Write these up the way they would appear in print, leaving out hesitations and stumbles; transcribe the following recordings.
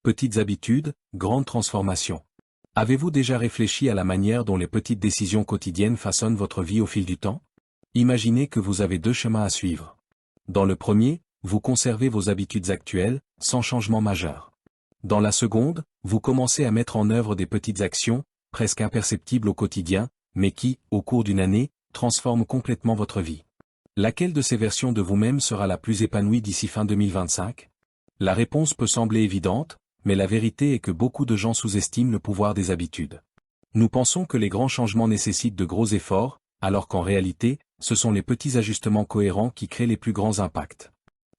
Petites habitudes, grande transformation. Avez-vous déjà réfléchi à la manière dont les petites décisions quotidiennes façonnent votre vie au fil du temps? Imaginez que vous avez deux chemins à suivre. Dans le premier, vous conservez vos habitudes actuelles, sans changement majeur. Dans la seconde, vous commencez à mettre en œuvre des petites actions, presque imperceptibles au quotidien, mais qui, au cours d'une année, transforment complètement votre vie. Laquelle de ces versions de vous-même sera la plus épanouie d'ici fin 2025? La réponse peut sembler évidente, mais la vérité est que beaucoup de gens sous-estiment le pouvoir des habitudes. Nous pensons que les grands changements nécessitent de gros efforts, alors qu'en réalité, ce sont les petits ajustements cohérents qui créent les plus grands impacts.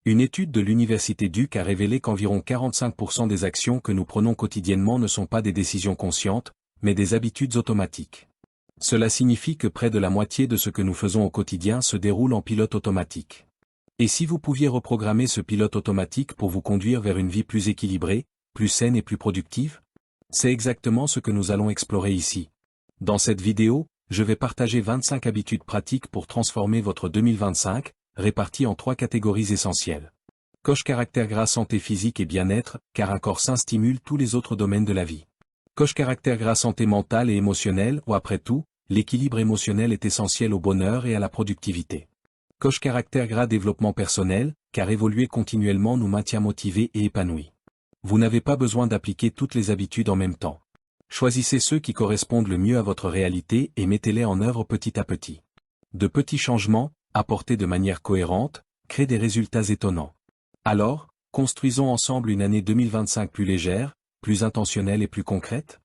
Une étude de l'Université Duke a révélé qu'environ 45% des actions que nous prenons quotidiennement ne sont pas des décisions conscientes, mais des habitudes automatiques. Cela signifie que près de la moitié de ce que nous faisons au quotidien se déroule en pilote automatique. Et si vous pouviez reprogrammer ce pilote automatique pour vous conduire vers une vie plus équilibrée, plus saine et plus productive? C'est exactement ce que nous allons explorer ici. Dans cette vidéo, je vais partager 25 habitudes pratiques pour transformer votre 2025, réparties en 3 catégories essentielles. Coche caractère gras santé physique et bien-être, car un corps sain stimule tous les autres domaines de la vie. Coche caractère gras santé mentale et émotionnelle, ou après tout, l'équilibre émotionnel est essentiel au bonheur et à la productivité. Coche caractère gras développement personnel, car évoluer continuellement nous maintient motivés et épanouis. Vous n'avez pas besoin d'appliquer toutes les habitudes en même temps. Choisissez ceux qui correspondent le mieux à votre réalité et mettez-les en œuvre petit à petit. De petits changements, apportés de manière cohérente, créent des résultats étonnants. Alors, construisons ensemble une année 2025 plus légère, plus intentionnelle et plus concrète?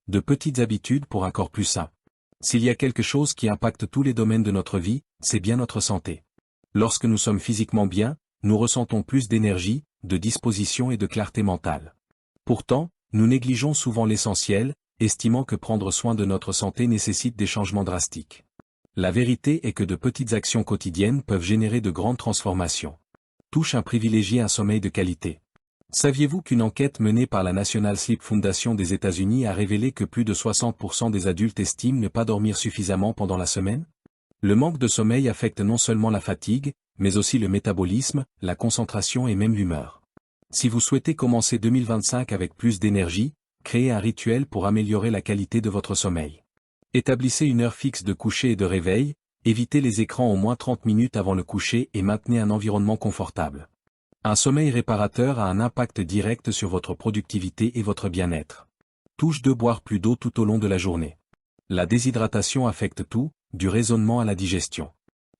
De petites habitudes pour un corps plus sain. S'il y a quelque chose qui impacte tous les domaines de notre vie, c'est bien notre santé. Lorsque nous sommes physiquement bien, nous ressentons plus d'énergie, de disposition et de clarté mentale. Pourtant, nous négligeons souvent l'essentiel, estimant que prendre soin de notre santé nécessite des changements drastiques. La vérité est que de petites actions quotidiennes peuvent générer de grandes transformations. Touche un privilégié un sommeil de qualité. Saviez-vous qu'une enquête menée par la National Sleep Foundation des États-Unis a révélé que plus de 60% des adultes estiment ne pas dormir suffisamment pendant la semaine? Le manque de sommeil affecte non seulement la fatigue, mais aussi le métabolisme, la concentration et même l'humeur. Si vous souhaitez commencer 2025 avec plus d'énergie, créez un rituel pour améliorer la qualité de votre sommeil. Établissez une heure fixe de coucher et de réveil, évitez les écrans au moins 30 minutes avant le coucher et maintenez un environnement confortable. Un sommeil réparateur a un impact direct sur votre productivité et votre bien-être. Touche de boire plus d'eau tout au long de la journée. La déshydratation affecte tout, du raisonnement à la digestion.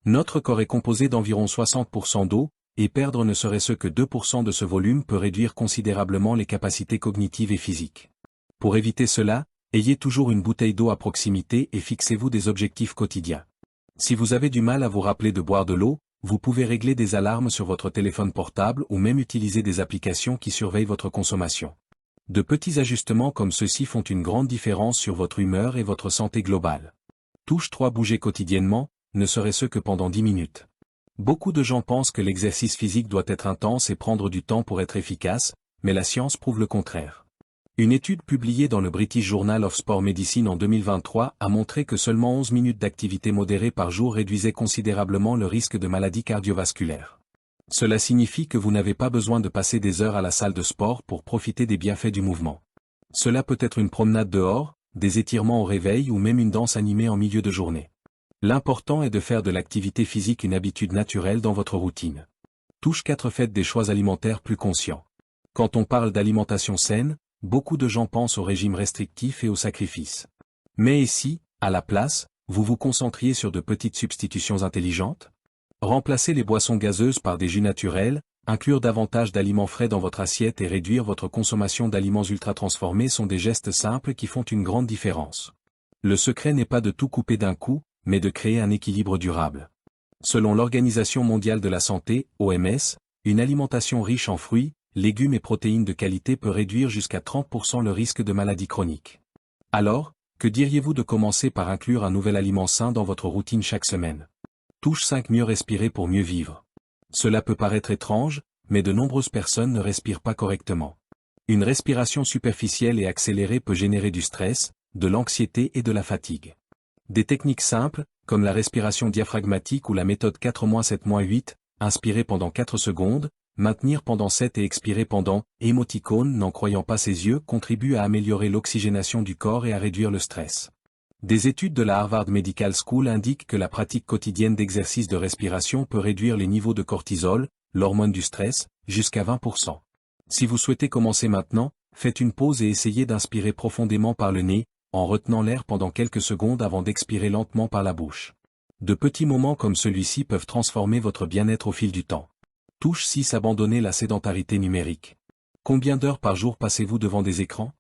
Notre corps est composé d'environ 60% d'eau, et perdre ne serait-ce que 2% de ce volume peut réduire considérablement les capacités cognitives et physiques. Pour éviter cela, ayez toujours une bouteille d'eau à proximité et fixez-vous des objectifs quotidiens. Si vous avez du mal à vous rappeler de boire de l'eau, vous pouvez régler des alarmes sur votre téléphone portable ou même utiliser des applications qui surveillent votre consommation. De petits ajustements comme ceux-ci font une grande différence sur votre humeur et votre santé globale. Touche 3 bouger quotidiennement, ne serait-ce que pendant 10 minutes. Beaucoup de gens pensent que l'exercice physique doit être intense et prendre du temps pour être efficace, mais la science prouve le contraire. Une étude publiée dans le British Journal of Sport Medicine en 2023 a montré que seulement 11 minutes d'activité modérée par jour réduisaient considérablement le risque de maladies cardiovasculaires. Cela signifie que vous n'avez pas besoin de passer des heures à la salle de sport pour profiter des bienfaits du mouvement. Cela peut être une promenade dehors, des étirements au réveil ou même une danse animée en milieu de journée. L'important est de faire de l'activité physique une habitude naturelle dans votre routine. Touche 4 faites des choix alimentaires plus conscients. Quand on parle d'alimentation saine, beaucoup de gens pensent au régime restrictif et au sacrifice. Mais et si, à la place, vous vous concentriez sur de petites substitutions intelligentes? Remplacez les boissons gazeuses par des jus naturels, inclure davantage d'aliments frais dans votre assiette et réduire votre consommation d'aliments ultra-transformés sont des gestes simples qui font une grande différence. Le secret n'est pas de tout couper d'un coup, mais de créer un équilibre durable. Selon l'Organisation mondiale de la santé, OMS, une alimentation riche en fruits, légumes et protéines de qualité peut réduire jusqu'à 30% le risque de maladies chroniques. Alors, que diriez-vous de commencer par inclure un nouvel aliment sain dans votre routine chaque semaine? Touche 5 mieux respirer pour mieux vivre. Cela peut paraître étrange, mais de nombreuses personnes ne respirent pas correctement. Une respiration superficielle et accélérée peut générer du stress, de l'anxiété et de la fatigue. Des techniques simples, comme la respiration diaphragmatique ou la méthode 4-7-8, inspirez pendant 4 secondes, maintenir pendant 7 et expirer pendant, émoticône n'en croyant pas ses yeux contribue à améliorer l'oxygénation du corps et à réduire le stress. Des études de la Harvard Medical School indiquent que la pratique quotidienne d'exercices de respiration peut réduire les niveaux de cortisol, l'hormone du stress, jusqu'à 20%. Si vous souhaitez commencer maintenant, faites une pause et essayez d'inspirer profondément par le nez, en retenant l'air pendant quelques secondes avant d'expirer lentement par la bouche. De petits moments comme celui-ci peuvent transformer votre bien-être au fil du temps. Touche 6. Abandonner la sédentarité numérique. Combien d'heures par jour passez-vous devant des écrans?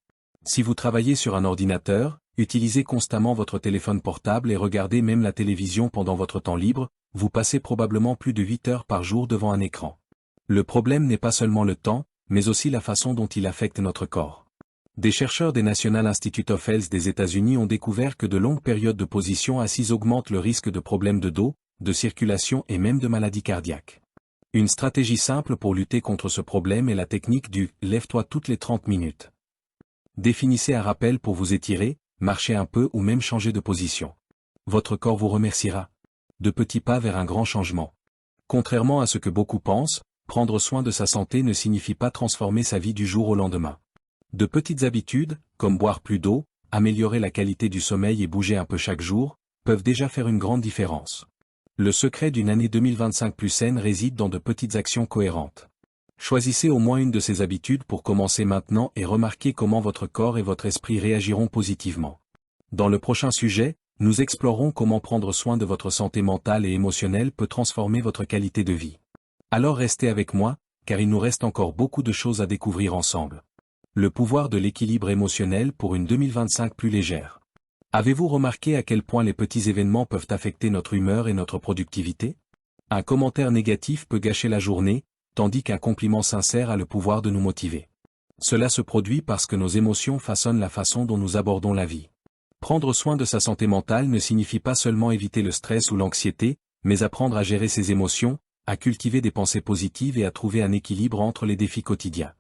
Si vous travaillez sur un ordinateur, utilisez constamment votre téléphone portable et regardez même la télévision pendant votre temps libre, vous passez probablement plus de 8 heures par jour devant un écran. Le problème n'est pas seulement le temps, mais aussi la façon dont il affecte notre corps. Des chercheurs des National Institute of Health des États-Unis ont découvert que de longues périodes de position assise augmentent le risque de problèmes de dos, de circulation et même de maladies cardiaques. Une stratégie simple pour lutter contre ce problème est la technique du « lève-toi toutes les 30 minutes ». Définissez un rappel pour vous étirer, marcher un peu ou même changer de position. Votre corps vous remerciera. De petits pas vers un grand changement. Contrairement à ce que beaucoup pensent, prendre soin de sa santé ne signifie pas transformer sa vie du jour au lendemain. De petites habitudes, comme boire plus d'eau, améliorer la qualité du sommeil et bouger un peu chaque jour, peuvent déjà faire une grande différence. Le secret d'une année 2025 plus saine réside dans de petites actions cohérentes. Choisissez au moins une de ces habitudes pour commencer maintenant et remarquez comment votre corps et votre esprit réagiront positivement. Dans le prochain sujet, nous explorerons comment prendre soin de votre santé mentale et émotionnelle peut transformer votre qualité de vie. Alors restez avec moi, car il nous reste encore beaucoup de choses à découvrir ensemble. Le pouvoir de l'équilibre émotionnel pour une 2025 plus légère. Avez-vous remarqué à quel point les petits événements peuvent affecter notre humeur et notre productivité? Un commentaire négatif peut gâcher la journée, tandis qu'un compliment sincère a le pouvoir de nous motiver. Cela se produit parce que nos émotions façonnent la façon dont nous abordons la vie. Prendre soin de sa santé mentale ne signifie pas seulement éviter le stress ou l'anxiété, mais apprendre à gérer ses émotions, à cultiver des pensées positives et à trouver un équilibre entre les défis quotidiens.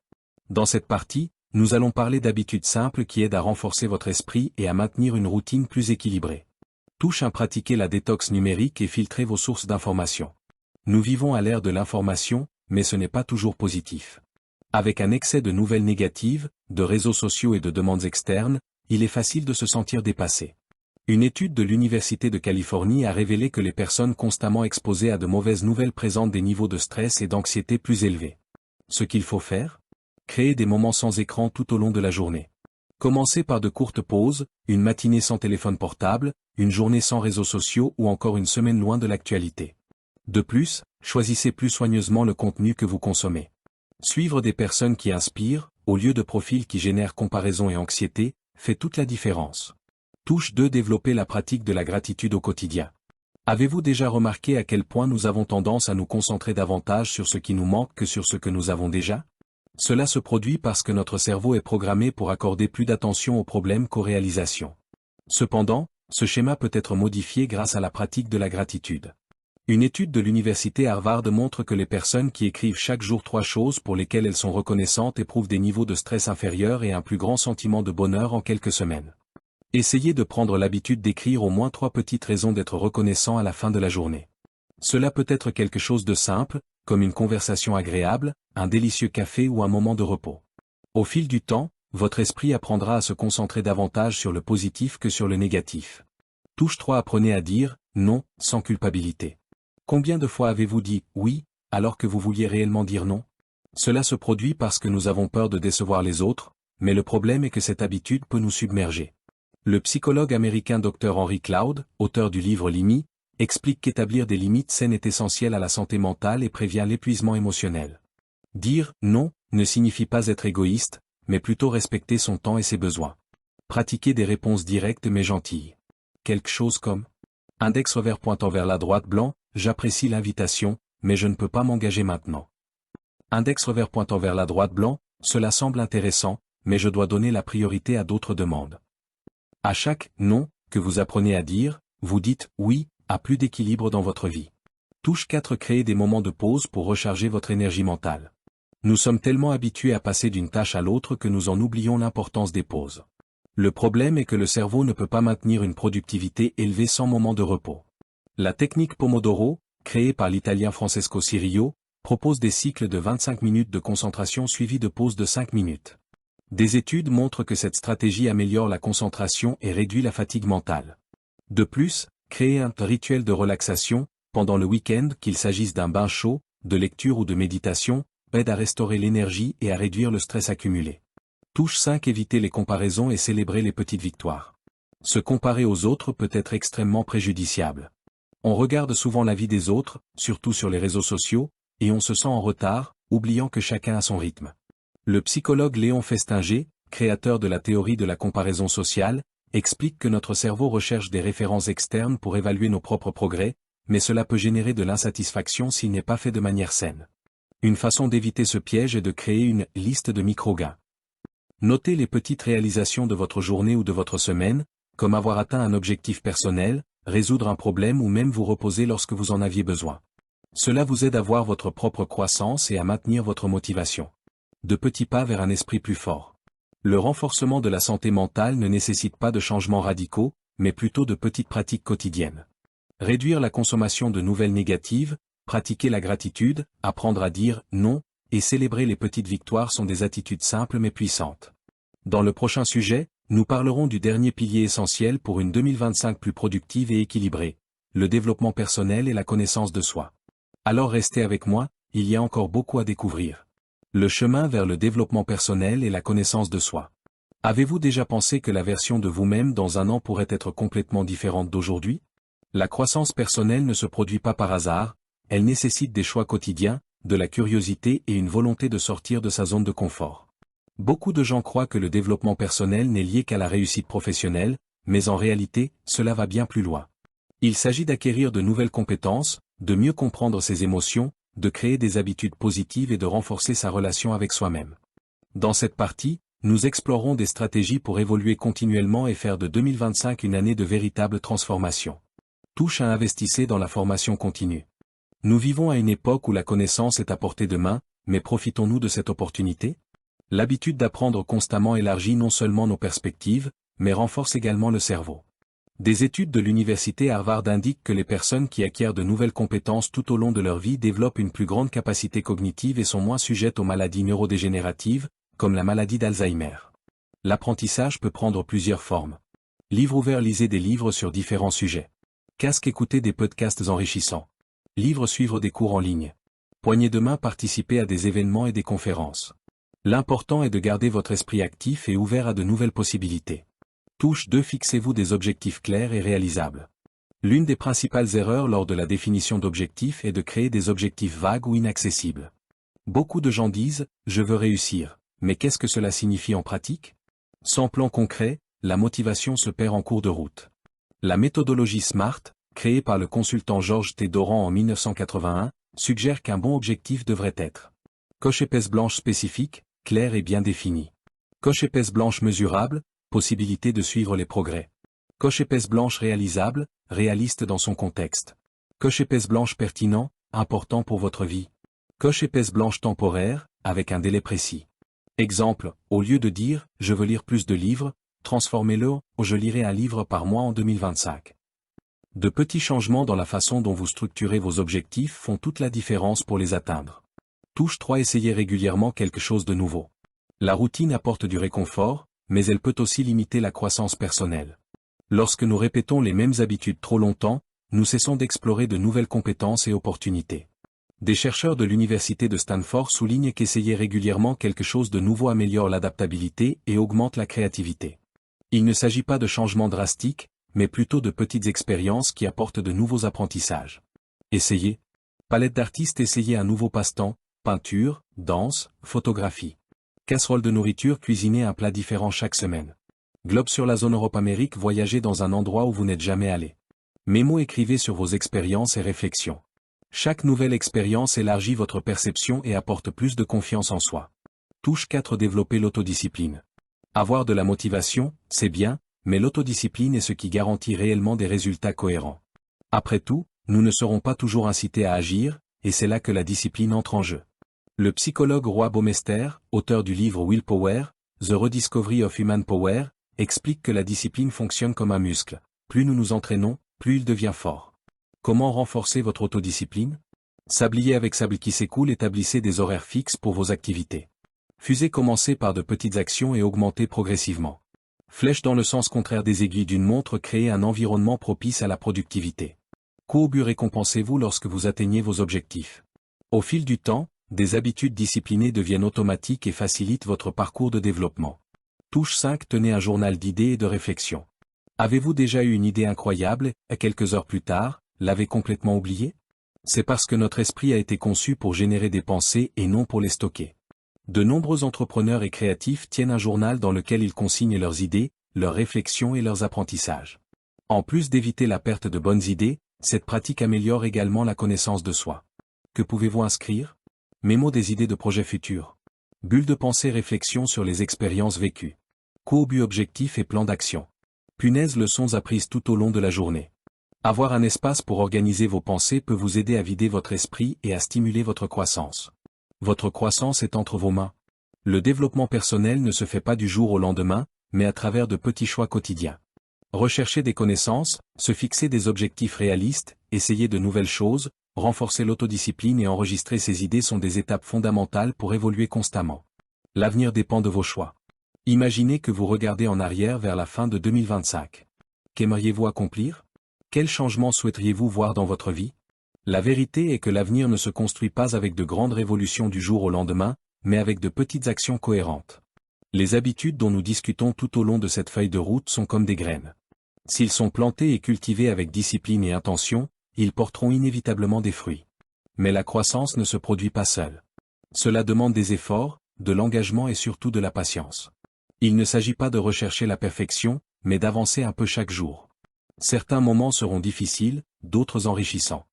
Dans cette partie, nous allons parler d'habitudes simples qui aident à renforcer votre esprit et à maintenir une routine plus équilibrée. Touche 1. Pratiquer la détox numérique et filtrer vos sources d'information. Nous vivons à l'ère de l'information, mais ce n'est pas toujours positif. Avec un excès de nouvelles négatives, de réseaux sociaux et de demandes externes, il est facile de se sentir dépassé. Une étude de l'Université de Californie a révélé que les personnes constamment exposées à de mauvaises nouvelles présentent des niveaux de stress et d'anxiété plus élevés. Ce qu'il faut faire? Créer des moments sans écran tout au long de la journée. Commencez par de courtes pauses, une matinée sans téléphone portable, une journée sans réseaux sociaux ou encore une semaine loin de l'actualité. De plus, choisissez plus soigneusement le contenu que vous consommez. Suivre des personnes qui inspirent, au lieu de profils qui génèrent comparaison et anxiété, fait toute la différence. Touche 2. Développer la pratique de la gratitude au quotidien. Avez-vous déjà remarqué à quel point nous avons tendance à nous concentrer davantage sur ce qui nous manque que sur ce que nous avons déjà? Cela se produit parce que notre cerveau est programmé pour accorder plus d'attention aux problèmes qu'aux réalisations. Cependant, ce schéma peut être modifié grâce à la pratique de la gratitude. Une étude de l'université Harvard montre que les personnes qui écrivent chaque jour 3 choses pour lesquelles elles sont reconnaissantes éprouvent des niveaux de stress inférieurs et un plus grand sentiment de bonheur en quelques semaines. Essayez de prendre l'habitude d'écrire au moins 3 petites raisons d'être reconnaissant à la fin de la journée. Cela peut être quelque chose de simple, comme une conversation agréable, un délicieux café ou un moment de repos. Au fil du temps, votre esprit apprendra à se concentrer davantage sur le positif que sur le négatif. Touche 3. Apprenez à dire « non » sans culpabilité. Combien de fois avez-vous dit « oui » alors que vous vouliez réellement dire « non » ? Cela se produit parce que nous avons peur de décevoir les autres, mais le problème est que cette habitude peut nous submerger. Le psychologue américain Dr. Henry Cloud, auteur du livre Limits, explique qu'établir des limites saines est essentiel à la santé mentale et prévient l'épuisement émotionnel. Dire « non » ne signifie pas être égoïste, mais plutôt respecter son temps et ses besoins. Pratiquer des réponses directes mais gentilles. Quelque chose comme index revers pointant vers la droite blanc, j'apprécie l'invitation, mais je ne peux pas m'engager maintenant. Index revers pointant vers la droite blanc, cela semble intéressant, mais je dois donner la priorité à d'autres demandes. À chaque « non » que vous apprenez à dire, vous dites « oui » à plus d'équilibre dans votre vie. Touche 4. Créer des moments de pause pour recharger votre énergie mentale. Nous sommes tellement habitués à passer d'une tâche à l'autre que nous en oublions l'importance des pauses. Le problème est que le cerveau ne peut pas maintenir une productivité élevée sans moment de repos. La technique Pomodoro, créée par l'italien Francesco Cirillo, Propose des cycles de 25 minutes de concentration suivis de pauses de 5 minutes. Des études montrent que cette stratégie améliore la concentration et réduit la fatigue mentale. De plus, créer un rituel de relaxation, pendant le week-end, qu'il s'agisse d'un bain chaud, de lecture ou de méditation, aide à restaurer l'énergie et à réduire le stress accumulé. Touche 5. Éviter les comparaisons et célébrer les petites victoires. Se comparer aux autres peut être extrêmement préjudiciable. On regarde souvent la vie des autres, surtout sur les réseaux sociaux, et on se sent en retard, oubliant que chacun a son rythme. Le psychologue Léon Festinger, créateur de la théorie de la comparaison sociale, explique que notre cerveau recherche des références externes pour évaluer nos propres progrès, mais cela peut générer de l'insatisfaction s'il n'est pas fait de manière saine. Une façon d'éviter ce piège est de créer une liste de micro-gains. Notez les petites réalisations de votre journée ou de votre semaine, comme avoir atteint un objectif personnel, résoudre un problème ou même vous reposer lorsque vous en aviez besoin. Cela vous aide à voir votre propre croissance et à maintenir votre motivation. De petits pas vers un esprit plus fort. Le renforcement de la santé mentale ne nécessite pas de changements radicaux, mais plutôt de petites pratiques quotidiennes. Réduire la consommation de nouvelles négatives, pratiquer la gratitude, apprendre à dire « non » et célébrer les petites victoires sont des attitudes simples mais puissantes. Dans le prochain sujet, nous parlerons du dernier pilier essentiel pour une 2025 plus productive et équilibrée, le développement personnel et la connaissance de soi. Alors restez avec moi, il y a encore beaucoup à découvrir. Le chemin vers le développement personnel et la connaissance de soi. Avez-vous déjà pensé que la version de vous-même dans un an pourrait être complètement différente d'aujourd'hui? La croissance personnelle ne se produit pas par hasard, elle nécessite des choix quotidiens, de la curiosité et une volonté de sortir de sa zone de confort. Beaucoup de gens croient que le développement personnel n'est lié qu'à la réussite professionnelle, mais en réalité, cela va bien plus loin. Il s'agit d'acquérir de nouvelles compétences, de mieux comprendre ses émotions, de créer des habitudes positives et de renforcer sa relation avec soi-même. Dans cette partie, nous explorerons des stratégies pour évoluer continuellement et faire de 2025 une année de véritable transformation. Touche à investir dans la formation continue. Nous vivons à une époque où la connaissance est à portée de main, mais profitons-nous de cette opportunité? L'habitude d'apprendre constamment élargit non seulement nos perspectives, mais renforce également le cerveau. Des études de l'université Harvard indiquent que les personnes qui acquièrent de nouvelles compétences tout au long de leur vie développent une plus grande capacité cognitive et sont moins sujettes aux maladies neurodégénératives, comme la maladie d'Alzheimer. L'apprentissage peut prendre plusieurs formes. Livre ouvert, lisez des livres sur différents sujets. Casque, écoutez des podcasts enrichissants. Livre, suivre des cours en ligne. Poignée de main, participer à des événements et des conférences. L'important est de garder votre esprit actif et ouvert à de nouvelles possibilités. Touche 2. Fixez-vous des objectifs clairs et réalisables. L'une des principales erreurs lors de la définition d'objectifs est de créer des objectifs vagues ou inaccessibles. Beaucoup de gens disent « je veux réussir », mais qu'est-ce que cela signifie en pratique? Sans plan concret, la motivation se perd en cours de route. La méthodologie SMART, créée par le consultant Georges T. Doran en 1981, suggère qu'un bon objectif devrait être coche épaisse blanche spécifique, claire et bien définie. Coche épaisse blanche mesurable, possibilité de suivre les progrès. Coche épaisse blanche réalisable, réaliste dans son contexte. Coche épaisse blanche pertinent, important pour votre vie. Coche épaisse blanche temporaire, avec un délai précis. Exemple, au lieu de dire « je veux lire plus de livres », transformez-le en « je lirai un livre par mois en 2025 ». De petits changements dans la façon dont vous structurez vos objectifs font toute la différence pour les atteindre. Touche 3. Essayez régulièrement quelque chose de nouveau. La routine apporte du réconfort, mais elle peut aussi limiter la croissance personnelle. Lorsque nous répétons les mêmes habitudes trop longtemps, nous cessons d'explorer de nouvelles compétences et opportunités. Des chercheurs de l'université de Stanford soulignent qu'essayer régulièrement quelque chose de nouveau améliore l'adaptabilité et augmente la créativité. Il ne s'agit pas de changements drastiques, mais plutôt de petites expériences qui apportent de nouveaux apprentissages. Essayez. Palette d'artistes, essayez un nouveau passe-temps, peinture, danse, photographie. Casserole de nourriture, cuisinez un plat différent chaque semaine. Globe sur la zone Europe-Amérique, voyagez dans un endroit où vous n'êtes jamais allé. Mémo, écrivez sur vos expériences et réflexions. Chaque nouvelle expérience élargit votre perception et apporte plus de confiance en soi. Touche 4. Développer l'autodiscipline. Avoir de la motivation, c'est bien, mais l'autodiscipline est ce qui garantit réellement des résultats cohérents. Après tout, nous ne serons pas toujours incités à agir, et c'est là que la discipline entre en jeu. Le psychologue Roy Baumeister, auteur du livre Willpower, The Rediscovery of Human Power, explique que la discipline fonctionne comme un muscle. Plus nous nous entraînons, plus il devient fort. Comment renforcer votre autodiscipline? Sablier avec sable qui s'écoule, établissez des horaires fixes pour vos activités. Fusée, commencez par de petites actions et augmentez progressivement. Flèche dans le sens contraire des aiguilles d'une montre, créez un environnement propice à la productivité. Courbe, récompensez-vous lorsque vous atteignez vos objectifs. Au fil du temps, des habitudes disciplinées deviennent automatiques et facilitent votre parcours de développement. Touche 5, tenez un journal d'idées et de réflexions. Avez-vous déjà eu une idée incroyable, et quelques heures plus tard, l'avez complètement oubliée? C'est parce que notre esprit a été conçu pour générer des pensées et non pour les stocker. De nombreux entrepreneurs et créatifs tiennent un journal dans lequel ils consignent leurs idées, leurs réflexions et leurs apprentissages. En plus d'éviter la perte de bonnes idées, cette pratique améliore également la connaissance de soi. Que pouvez-vous inscrire? Mémo des idées de projets futurs. Bulle de pensée, réflexion sur les expériences vécues. Courbe, objectifs et plans d'action. Punaise, leçons apprises tout au long de la journée. Avoir un espace pour organiser vos pensées peut vous aider à vider votre esprit et à stimuler votre croissance. Votre croissance est entre vos mains. Le développement personnel ne se fait pas du jour au lendemain, mais à travers de petits choix quotidiens. Rechercher des connaissances, se fixer des objectifs réalistes, essayer de nouvelles choses, renforcer l'autodiscipline et enregistrer ses idées sont des étapes fondamentales pour évoluer constamment. L'avenir dépend de vos choix. Imaginez que vous regardez en arrière vers la fin de 2025. Qu'aimeriez-vous accomplir? Quels changements souhaiteriez-vous voir dans votre vie? La vérité est que l'avenir ne se construit pas avec de grandes révolutions du jour au lendemain, mais avec de petites actions cohérentes. Les habitudes dont nous discutons tout au long de cette feuille de route sont comme des graines. S'ils sont plantés et cultivés avec discipline et intention, ils porteront inévitablement des fruits. Mais la croissance ne se produit pas seule. Cela demande des efforts, de l'engagement et surtout de la patience. Il ne s'agit pas de rechercher la perfection, mais d'avancer un peu chaque jour. Certains moments seront difficiles, d'autres enrichissants.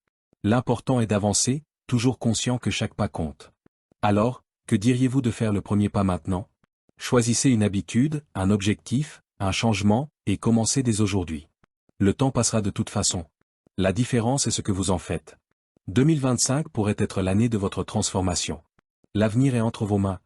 L'important est d'avancer, toujours conscient que chaque pas compte. Alors, que diriez-vous de faire le premier pas maintenant? Choisissez une habitude, un objectif, un changement, et commencez dès aujourd'hui. Le temps passera de toute façon. La différence est ce que vous en faites. 2025 pourrait être l'année de votre transformation. L'avenir est entre vos mains.